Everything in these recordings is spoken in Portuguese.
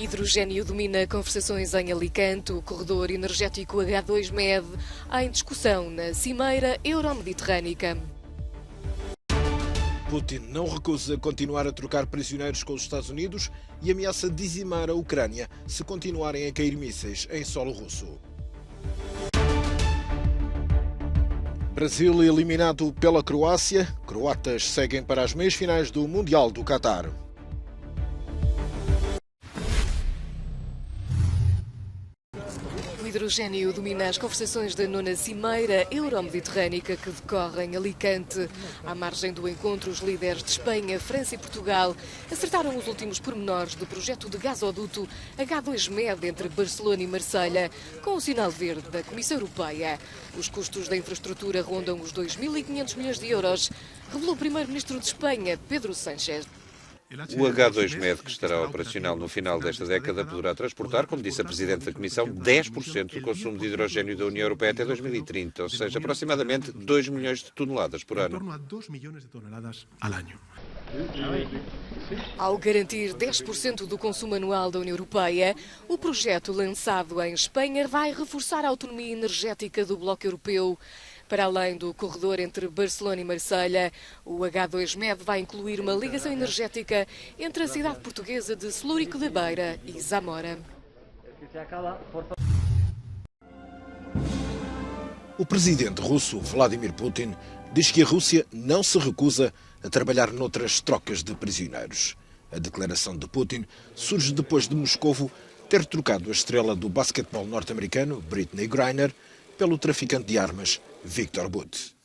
hidrogênio domina conversações em Alicante. O corredor energético H2Med em discussão na Cimeira Euromediterrânica. Putin não recusa continuar a trocar prisioneiros com os Estados Unidos e ameaça dizimar a Ucrânia se continuarem a cair mísseis em solo russo. Brasil eliminado pela Croácia. Croatas seguem para as meias-finais do Mundial do Qatar. O hidrogênio domina as conversações da nona Cimeira Euromediterrânica que decorre em Alicante. À margem do encontro, os líderes de Espanha, França e Portugal acertaram os últimos pormenores do projeto de gasoduto H2Med entre Barcelona e Marselha, com o sinal verde da Comissão Europeia. Os custos da infraestrutura rondam os 2.500 milhões de euros, revelou o primeiro-ministro de Espanha, Pedro Sánchez. O H2Med, que estará operacional no final desta década, poderá transportar, como disse a Presidente da Comissão, 10% do consumo de hidrogênio da União Europeia até 2030, ou seja, aproximadamente 2 milhões de toneladas por ano. Ao garantir 10% do consumo anual da União Europeia, o projeto lançado em Espanha vai reforçar a autonomia energética do bloco europeu. Para além do corredor entre Barcelona e Marselha, o H2Med vai incluir uma ligação energética entre a cidade portuguesa de Celúrico da Beira e Zamora. O presidente russo, Vladimir Putin, diz que a Rússia não se recusa a trabalhar noutras trocas de prisioneiros. A declaração de Putin surge depois de Moscovo ter trocado a estrela do basquetebol norte-americano, Brittney Griner, pelo traficante de armas, Viktor Bout.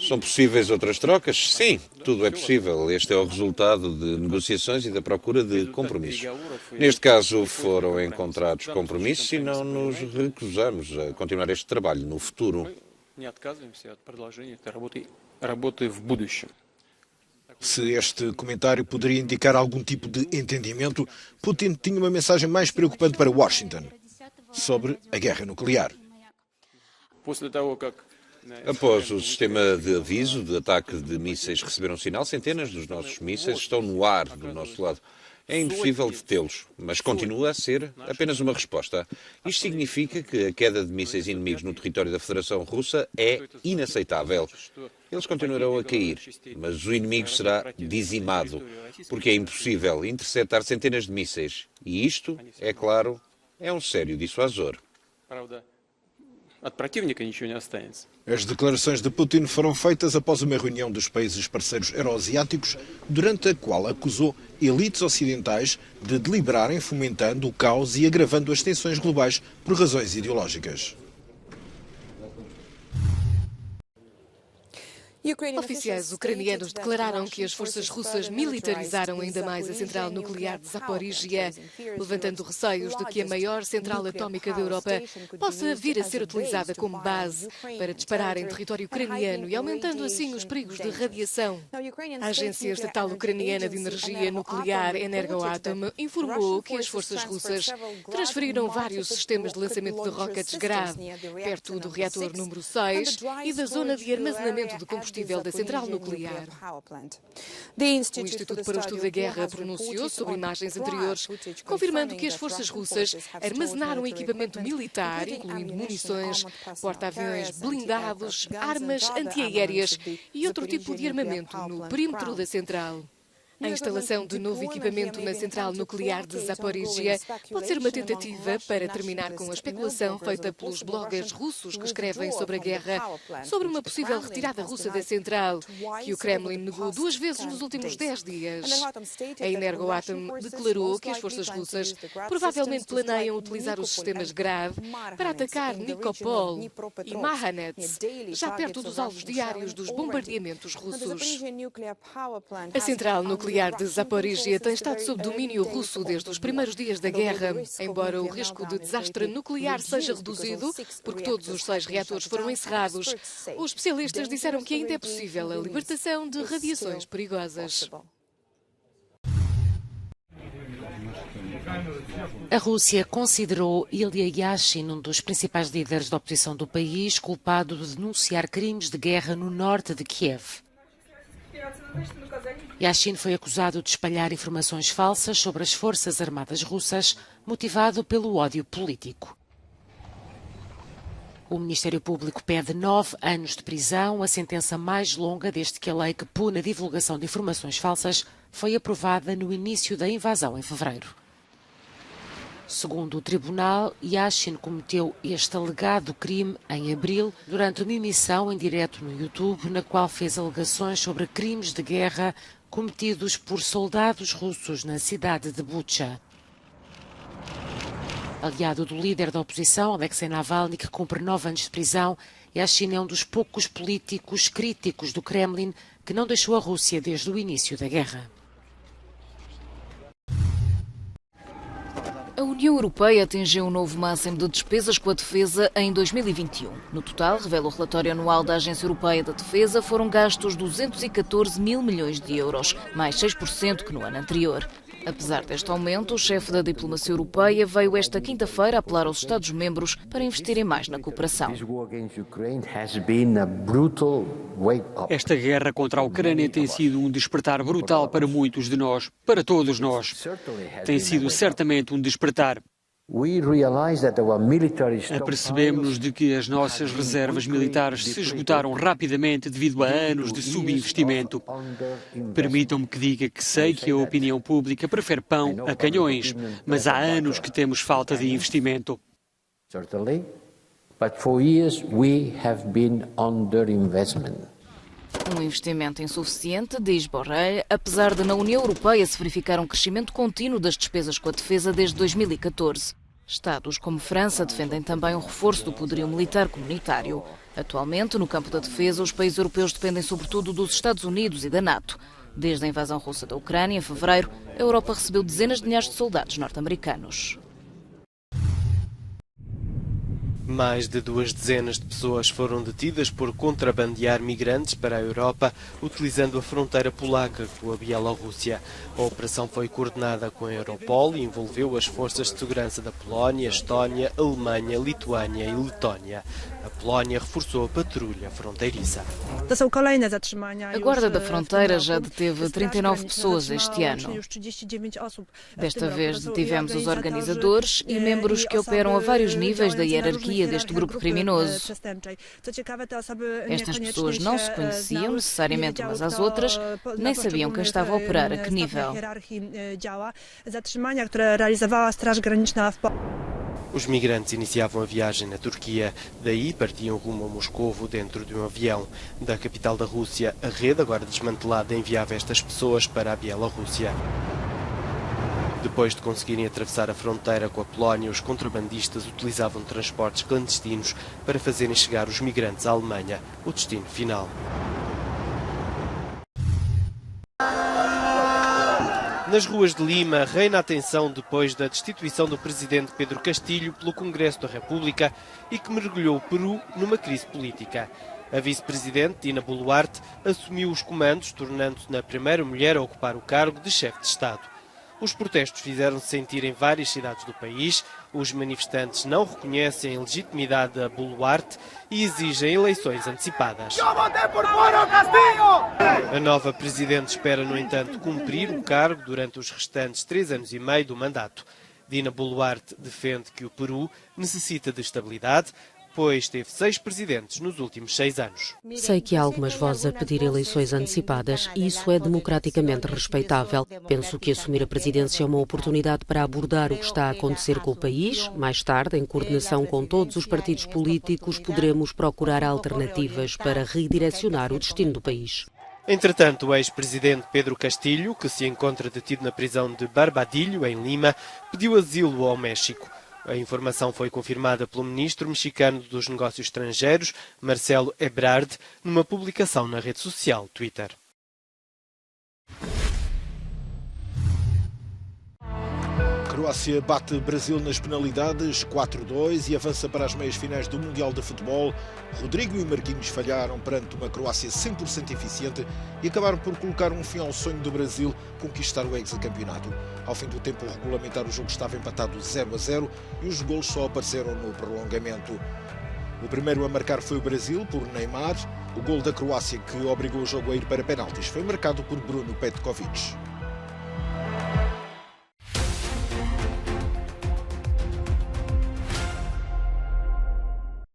São possíveis outras trocas? Sim, tudo é possível. Este é o resultado de negociações e da procura de compromissos. Neste caso, foram encontrados compromissos e não nos recusamos a continuar este trabalho no futuro. Se este comentário poderia indicar algum tipo de entendimento, Putin tinha uma mensagem mais preocupante para Washington sobre a guerra nuclear. Após o sistema de aviso de ataque de mísseis receber um sinal, centenas dos nossos mísseis estão no ar do nosso lado. É impossível detê-los, mas continua a ser apenas uma resposta. Isto significa que a queda de mísseis inimigos no território da Federação Russa é inaceitável. Eles continuarão a cair, mas o inimigo será dizimado, porque é impossível interceptar centenas de mísseis. E isto, é claro, é um sério dissuasor. As declarações de Putin foram feitas após uma reunião dos países parceiros euroasiáticos, durante a qual acusou elites ocidentais de deliberarem fomentando o caos e agravando as tensões globais por razões ideológicas. Oficiais ucranianos declararam que as forças russas militarizaram ainda mais a central nuclear de Zaporizhia, levantando receios de que a maior central atómica da Europa possa vir a ser utilizada como base para disparar em território ucraniano e aumentando assim os perigos de radiação. A Agência Estatal Ucraniana de Energia Nuclear, Energoatom, informou que as forças russas transferiram vários sistemas de lançamento de rockets Grad perto do reator número 6 e da zona de armazenamento de combustível da central nuclear. O Instituto para o Estudo da Guerra pronunciou sobre imagens anteriores, confirmando que as forças russas armazenaram equipamento militar, incluindo munições, porta-aviões blindados, armas antiaéreas e outro tipo de armamento no perímetro da central. A instalação de novo equipamento na central nuclear de Zaporizhia pode ser uma tentativa para terminar com a especulação feita pelos bloggers russos que escrevem sobre a guerra, sobre uma possível retirada russa da central, que o Kremlin negou 2 vezes nos últimos 10 dias. A Energoatom declarou que as forças russas provavelmente planeiam utilizar os sistemas Grad para atacar Nikopol e Mahanets, já perto dos alvos diários dos bombardeamentos russos. A central nuclear de Zaporizhia tem estado sob domínio russo desde os primeiros dias da guerra, embora o risco de desastre nuclear seja reduzido, porque todos os 6 reatores foram encerrados. Os especialistas disseram que ainda é possível a libertação de radiações perigosas. A Rússia considerou Ilya Yashin, um dos principais líderes da oposição do país, culpado de denunciar crimes de guerra no norte de Kiev. Yashin foi acusado de espalhar informações falsas sobre as Forças Armadas Russas, motivado pelo ódio político. O Ministério Público pede 9 anos de prisão, a sentença mais longa desde que a lei que pune a divulgação de informações falsas foi aprovada no início da invasão em fevereiro. Segundo o tribunal, Yashin cometeu este alegado crime em abril, durante uma emissão em direto no YouTube, na qual fez alegações sobre crimes de guerra cometidos por soldados russos na cidade de Bucha. Aliado do líder da oposição, Alexei Navalny, que cumpre 9 anos de prisão, Yashin é um dos poucos políticos críticos do Kremlin que não deixou a Rússia desde o início da guerra. A União Europeia atingiu um novo máximo de despesas com a defesa em 2021. No total, revela o relatório anual da Agência Europeia da Defesa, foram gastos 214 mil milhões de euros, mais 6% que no ano anterior. Apesar deste aumento, o chefe da diplomacia europeia veio esta quinta-feira apelar aos Estados-membros para investirem mais na cooperação. Esta guerra contra a Ucrânia tem sido um despertar brutal para muitos de nós, para todos nós. Tem sido certamente um despertar. Apercebemos-nos de que as nossas reservas militares se esgotaram rapidamente devido a anos de subinvestimento. Permitam-me que diga que sei que a opinião pública prefere pão a canhões, mas há anos que temos falta de investimento. Um investimento insuficiente, diz Borrell, apesar de na União Europeia se verificar um crescimento contínuo das despesas com a defesa desde 2014. Estados como França defendem também um reforço do poderio militar comunitário. Atualmente, no campo da defesa, os países europeus dependem sobretudo dos Estados Unidos e da NATO. Desde a invasão russa da Ucrânia, em fevereiro, a Europa recebeu dezenas de milhares de soldados norte-americanos. Mais de 2 dezenas de pessoas foram detidas por contrabandear migrantes para a Europa, utilizando a fronteira polaca com a Bielorrússia. A operação foi coordenada com a Europol e envolveu as forças de segurança da Polónia, Estónia, Alemanha, Lituânia e Letónia. A Polónia reforçou a patrulha fronteiriça. A Guarda da Fronteira já deteve 39 pessoas este ano. Desta vez detivemos os organizadores e membros que operam a vários níveis da hierarquia deste grupo criminoso. Estas pessoas não se conheciam necessariamente umas às outras, nem sabiam quem estava a operar a que nível. Os migrantes iniciavam a viagem na Turquia, daí partiam rumo a Moscovo dentro de um avião. Da capital da Rússia, a rede, agora desmantelada, enviava estas pessoas para a Bielorrússia. Depois de conseguirem atravessar a fronteira com a Polónia, os contrabandistas utilizavam transportes clandestinos para fazerem chegar os migrantes à Alemanha, o destino final. Nas ruas de Lima, reina a tensão depois da destituição do presidente Pedro Castilho pelo Congresso da República e que mergulhou o Peru numa crise política. A vice-presidente, Dina Boluarte, assumiu os comandos, tornando-se na primeira mulher a ocupar o cargo de chefe de Estado. Os protestos fizeram-se sentir em várias cidades do país. Os manifestantes não reconhecem a legitimidade da Boluarte e exigem eleições antecipadas. A nova presidente espera, no entanto, cumprir o cargo durante os restantes 3 anos e meio do mandato. Dina Boluarte defende que o Peru necessita de estabilidade, pois teve 6 presidentes nos últimos 6 anos. Sei que há algumas vozes a pedir eleições antecipadas e isso é democraticamente respeitável. Penso que assumir a presidência é uma oportunidade para abordar o que está a acontecer com o país. Mais tarde, em coordenação com todos os partidos políticos, poderemos procurar alternativas para redirecionar o destino do país. Entretanto, o ex-presidente Pedro Castilho, que se encontra detido na prisão de Barbadillo, em Lima, pediu asilo ao México. A informação foi confirmada pelo ministro mexicano dos Negócios Estrangeiros, Marcelo Ebrard, numa publicação na rede social Twitter. Croácia bate Brasil nas penalidades 4-2 e avança para as meias finais do Mundial de Futebol. Rodrigo e Marquinhos falharam perante uma Croácia 100% eficiente e acabaram por colocar um fim ao sonho do Brasil conquistar o hexacampeonato. Ao fim do tempo regulamentar, o jogo estava empatado 0-0 e os golos só apareceram no prolongamento. O primeiro a marcar foi o Brasil, por Neymar. O gol da Croácia, que obrigou o jogo a ir para penaltis, foi marcado por Bruno Petkovic.